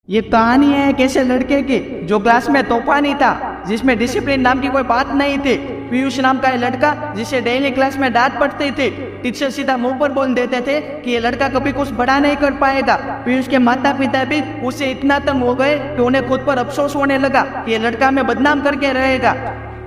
ये कहानी है एक ऐसे लड़के की जो क्लास में तूफानी था, जिसमें डिसिप्लिन नाम की कोई बात नहीं थी। पीयूष नाम का ये लड़का जिसे डेली क्लास में डांट पड़ती थी, टीचर सीधा मुंह पर बोल देते थे कि ये लड़का कभी कुछ बड़ा नहीं कर पाएगा। पीयूष के माता पिता भी उसे इतना तंग हो गए कि उन्हें खुद पर अफसोस होने लगा कि ये लड़का हमें बदनाम करके रहेगा।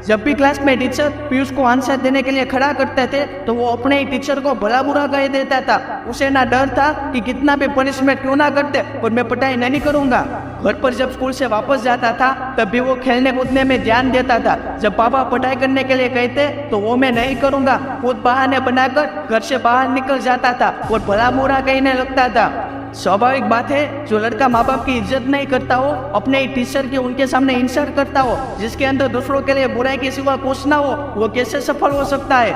जब भी क्लास में टीचर पीयूष को आंसर देने के लिए खड़ा करते थे तो वो अपने ही टीचर को भला बुरा कह देता था। उसे ना डर था कि कितना भी पनिशमेंट क्यों ना करते और मैं पढ़ाई नहीं करूंगा। घर पर जब स्कूल से वापस जाता था तब भी वो खेलने कूदने में ध्यान देता था। जब पापा पढ़ाई करने के लिए कहते तो वो मैं नहीं करूंगा, खुद बहाने बनाकर घर से बाहर निकल जाता था और भला बुरा कहने लगता था। स्वाभाविक बात है, जो लड़का माँ बाप की इज्जत नहीं करता हो, अपने ही टीचर के उनके सामने इंसल्ट करता हो, जिसके अंदर दूसरों के लिए बुराई के सिवा कुछ ना हो, वो कैसे सफल हो सकता है।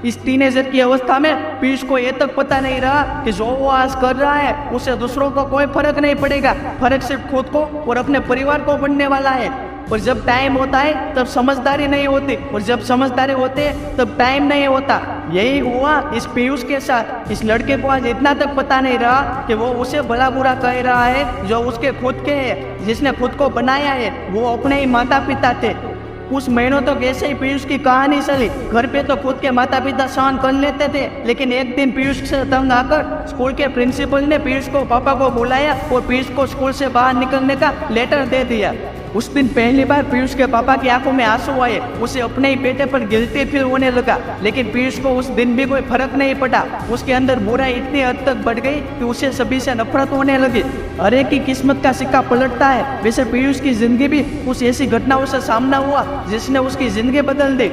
इस टीनेजर की अवस्था में पीयूष को ये तक पता नहीं रहा कि जो वो आज कर रहा है उसे दूसरों को कोई फर्क नहीं पड़ेगा, फर्क सिर्फ खुद को और अपने परिवार को पड़ने वाला है। और जब टाइम होता है तब समझदारी नहीं होती, और जब समझदारी होती है तब टाइम नहीं होता। यही हुआ इस पीयूष के साथ। इस लड़के को आज इतना तक पता नहीं रहा कि वो उसे भला बुरा कह रहा है जो उसके खुद के है, जिसने खुद को बनाया है वो अपने ही माता पिता थे। कुछ महीनों तक ऐसे ही पीयूष की कहानी चली। घर पे तो खुद के माता पिता सहन कर लेते थे, लेकिन एक दिन पीयूष से तंग आकर स्कूल के प्रिंसिपल ने पीयूष को पापा को बुलाया और पीयूष को स्कूल से बाहर निकलने का लेटर दे दिया। उस दिन पहली बार पीयूष के पापा की आंखों में आंसू आए। उसे अपने ही बेटे पर गिल्टी फील होने लगा, लेकिन पीयूष को उस दिन भी कोई फर्क नहीं पड़ा। उसके अंदर बुराई इतनी हद तक बढ़ गई कि उसे सभी से नफरत होने लगी। हर एक की किस्मत का सिक्का पलटता है, वैसे पीयूष की जिंदगी भी कुछ ऐसी घटनाओं से सामना हुआ जिसने उसकी जिंदगी बदल दी।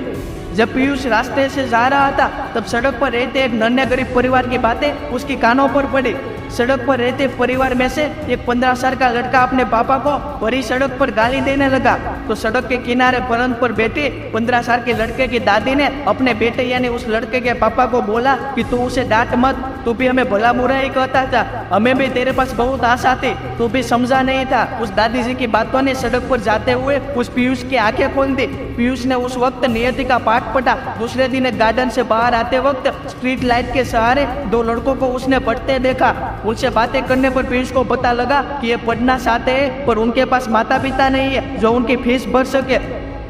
जब पीयूष रास्ते से जा रहा था तब सड़क पर रहते एक नन्हे गरीब परिवार की बातें उसकी कानों पर पड़ी। सड़क पर रहते परिवार में से एक 15 साल का लड़का अपने पापा को भरी सड़क पर गाली देने लगा, तो सड़क के किनारे बरंद पर बैठी 15 साल के लड़के की दादी ने अपने बेटे यानी उस लड़के के पापा को बोला कि तू उसे डांट मत, तू भी हमें भला बुरा ही कहता था, हमें भी तेरे पास बहुत आशा थी, तू भी समझा नहीं था। उस दादी जी की बातों ने सड़क पर जाते हुए उस पीयूष की आंखें खोल दी। पीयूष ने उस वक्त नियति का पाठ पढ़ा। दूसरे दिन गार्डन से बाहर आते वक्त स्ट्रीट लाइट के सहारे 2 लड़कों को उसने पढ़ते देखा। उनसे बातें करने पर पीयूष को पता लगा कि ये पढ़ना चाहते हैं पर उनके पास माता पिता नहीं है जो उनकी फीस भर सके।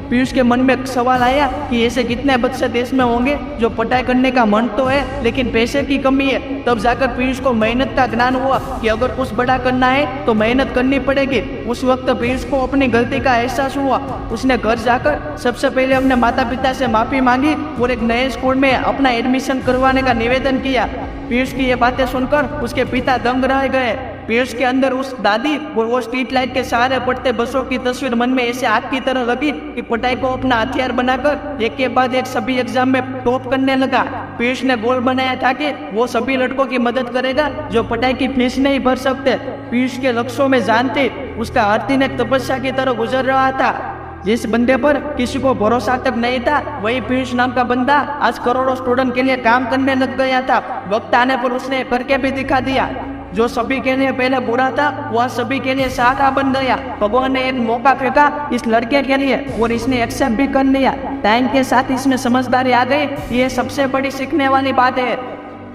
पीयूष के मन में एक सवाल आया कि ऐसे कितने बच्चे देश में होंगे जो पढ़ाई करने का मन तो है लेकिन पैसे की कमी है। तब जाकर पीयूष को मेहनत का ज्ञान हुआ कि अगर कुछ बड़ा करना है तो मेहनत करनी पड़ेगी। उस वक्त पीयूष को अपनी गलती का एहसास हुआ। उसने घर जाकर सबसे पहले अपने माता पिता से माफी मांगी और एक नए स्कूल में अपना एडमिशन करवाने का निवेदन किया। पीयूष की ये बातें सुनकर उसके पिता दंग रह गए। पीयूष के अंदर उस दादी और वो स्ट्रीट लाइट के सहारे पड़ते बसों की तस्वीर मन में ऐसे आग की तरह लगी कि पढ़ाई को अपना हथियार बनाकर एक के बाद एक सभी एग्जाम में टॉप करने लगा। पीयूष ने गोल बनाया था कि वो सभी लड़कों की मदद करेगा जो पढ़ाई की फीस नहीं भर सकते। पीयूष के लक्ष्यों में जानते उसका हर दिन एक तपस्या की तरह गुजर रहा था। जिस बंदे पर किसी को भरोसा तक नहीं था, वही पीयूष नाम का बंदा आज करोड़ों स्टूडेंट के लिए काम करने लग गया था। वक्त आने पर उसने करके भी दिखा दिया। जो सभी के लिए पहले बुरा था वह सभी के लिए सहारा बन गया। भगवान ने एक मौका फेंका इस लड़के के लिए और इसने एक्सेप्ट भी कर लिया। टाइम के साथ इसमें समझदारी आ गई। ये सबसे बड़ी सीखने वाली बात है।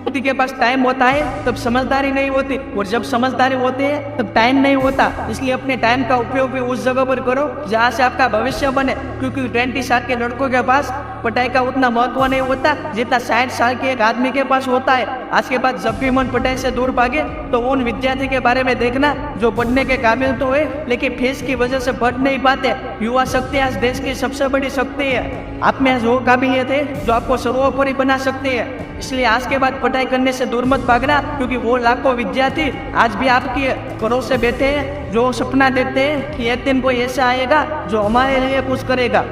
किसी के पास टाइम होता है तब समझदारी नहीं होती, और जब समझदारी होती है तब टाइम नहीं होता। इसलिए अपने टाइम का उपयोग भी उस जगह पर करो जहाँ से आपका भविष्य बने, क्योंकि 20 साल के लड़कों के पास पढ़ाई का उतना महत्व नहीं होता जितना 60 साल के एक आदमी के पास होता है। आज के बाद जब भी मन पढ़ाई से दूर भागे तो उन विद्यार्थी के बारे में देखना जो पढ़ने के काबिल तो है लेकिन फीस की वजह से पढ़ नहीं पाते। युवा शक्ति आज देश की सबसे बड़ी शक्ति है। आप में आज वो काबिलियत है जो आपको सर्वोपरि बना सकती है। इसलिए आज के बाद पढ़ाई करने से दूर मत भागना, क्योंकि वो लाखों विद्यार्थी आज भी आपके घरों से बैठे हैं जो सपना देखते हैं कि एक दिन कोई ऐसा आएगा जो हमारे लिए कुछ करेगा।